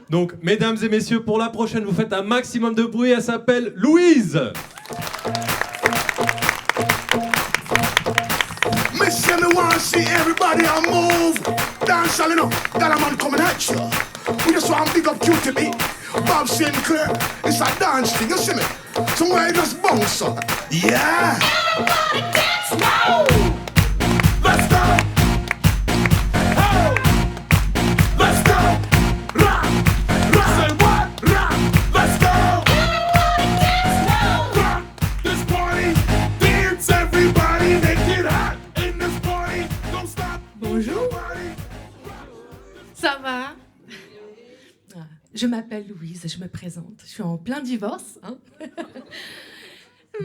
Donc, mesdames et messieurs, pour la prochaine, vous faites un maximum de bruit. Elle s'appelle Louise. Miss me want to see everybody on move. Dance all enough. Got a man coming at you. We just want to big up QTB. Bob Sinclair. It's a dance thing, you see me? Somewhere you just bounce up. Yeah. Everybody dance now. Let's go. Oh. Let's go. Rock. Rock. Say what? Rock. Let's go. Everybody dance now. Rock this party. Dance everybody. Make it hot. In this party. Don't stop. Bonjour. Ça va? Je m'appelle Louise, je me présente. Je suis en plein divorce. Hein.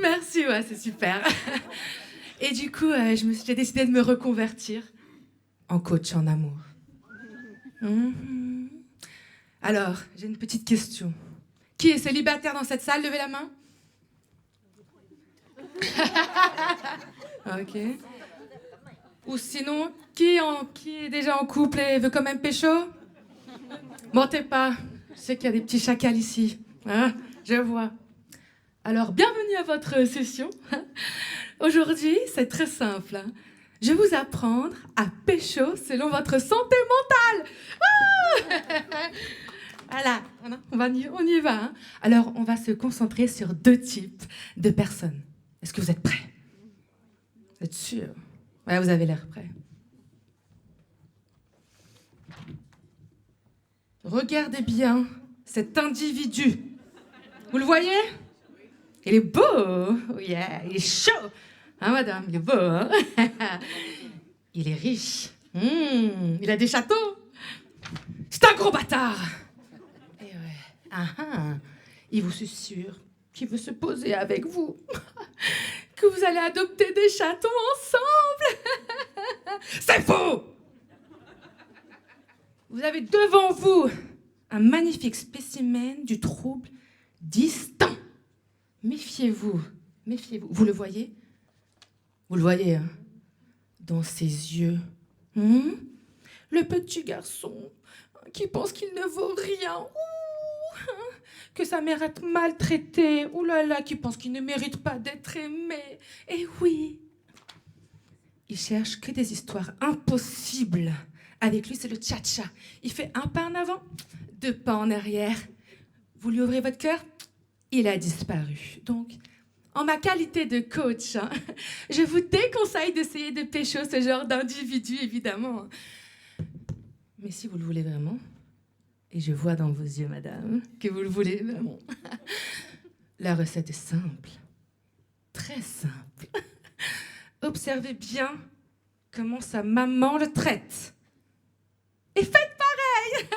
Merci, ouais, c'est super. Et du coup, j'ai décidé de me reconvertir en coach en amour. Alors, j'ai une petite question. Qui est célibataire dans cette salle? Levez la main. Ok. Ou sinon, qui est déjà en couple et veut quand même pécho? Mentez pas. Je sais qu'il y a des petits chacals ici. Hein, je vois. Alors, bienvenue à votre session. Aujourd'hui, c'est très simple. Je vais vous apprendre à pécho selon votre santé mentale. Voilà, on y va. Hein. Alors, on va se concentrer sur 2 types de personnes. Est-ce que vous êtes prêts? Vous êtes sûr? Ouais, vous avez l'air prêts. Regardez bien cet individu. Vous le voyez? Il est beau. Oh yeah, il est chaud. Hein, madame, il est beau. Hein. Il est riche. Il a des châteaux. C'est un gros bâtard. Et ouais. Il vous susurre qu'il veut se poser avec vous. Que vous allez adopter des chatons ensemble. C'est faux! Vous avez devant vous un magnifique spécimen du trouble distant. Méfiez-vous, méfiez-vous. Vous le voyez? Vous le voyez, hein? Dans ses yeux. Le petit garçon qui pense qu'il ne vaut rien. Que sa mère est maltraitée. Ouh là là, qui pense qu'il ne mérite pas d'être aimé. Et oui, il cherche que des histoires impossibles. Avec lui, c'est le tcha-tcha. Il fait un pas en avant, 2 pas en arrière. Vous lui ouvrez votre cœur, il a disparu. Donc, en ma qualité de coach, je vous déconseille d'essayer de pécho ce genre d'individu, évidemment. Mais si vous le voulez vraiment, et je vois dans vos yeux, madame, que vous le voulez vraiment, la recette est simple, très simple. Observez bien comment sa maman le traite. Et faites pareil.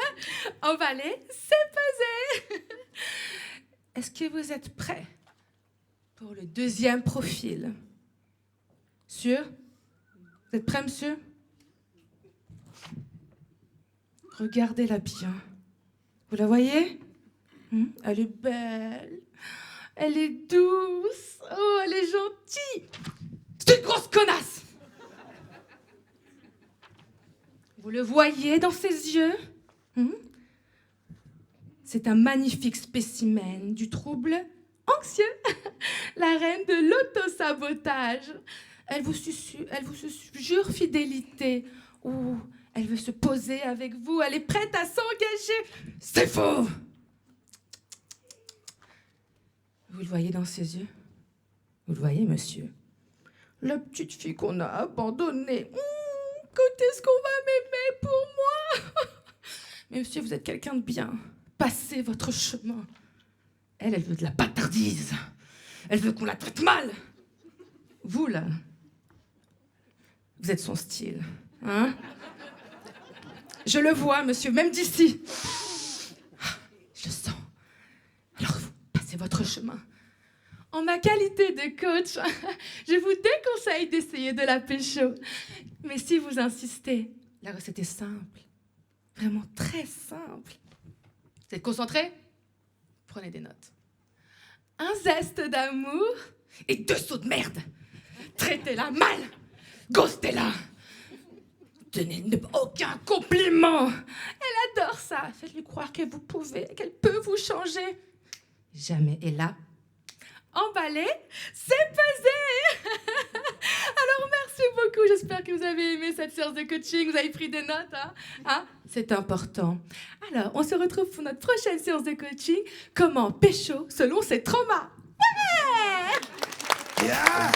Emballez, c'est pesé. Est-ce que vous êtes prêts pour le 2e profil? Sûr? Vous êtes prêts, monsieur? Regardez-la bien. Vous la voyez? Elle est belle. Elle est douce. Oh, elle est gentille. C'est une grosse connasse. Vous le voyez dans ses yeux? C'est un magnifique spécimen du trouble anxieux. La reine de l'autosabotage. Elle vous jure fidélité. Ou elle veut se poser avec vous. Elle est prête à s'engager. C'est faux! Vous le voyez dans ses yeux? Vous le voyez, monsieur? La petite fille qu'on a abandonnée. Quand est-ce qu'on va m'aimer pour moi? Mais monsieur, vous êtes quelqu'un de bien. Passez votre chemin. Elle veut de la bâtardise. Elle veut qu'on la traite mal. Vous, là, vous êtes son style. Hein? Je le vois, monsieur, même d'ici. Je le sens. Alors, vous passez votre chemin. En ma qualité de coach, je vous déconseille d'essayer de la pécho. Mais si vous insistez, la recette est simple. Vraiment très simple. Vous êtes concentrés? Prenez des notes. Un zeste d'amour et 2 sauts de merde. Traitez-la mal. Ghostez-la. Tenez aucun compliment. Elle adore ça. Faites-lui croire que vous pouvez, qu'elle peut vous changer. Jamais. Et là, emballé, c'est pesé. Alors merci beaucoup. J'espère que vous avez aimé cette séance de coaching. Vous avez pris des notes, hein? C'est important. Alors, on se retrouve pour notre prochaine séance de coaching. Comment pécho selon ses traumas. Ouais! Yeah.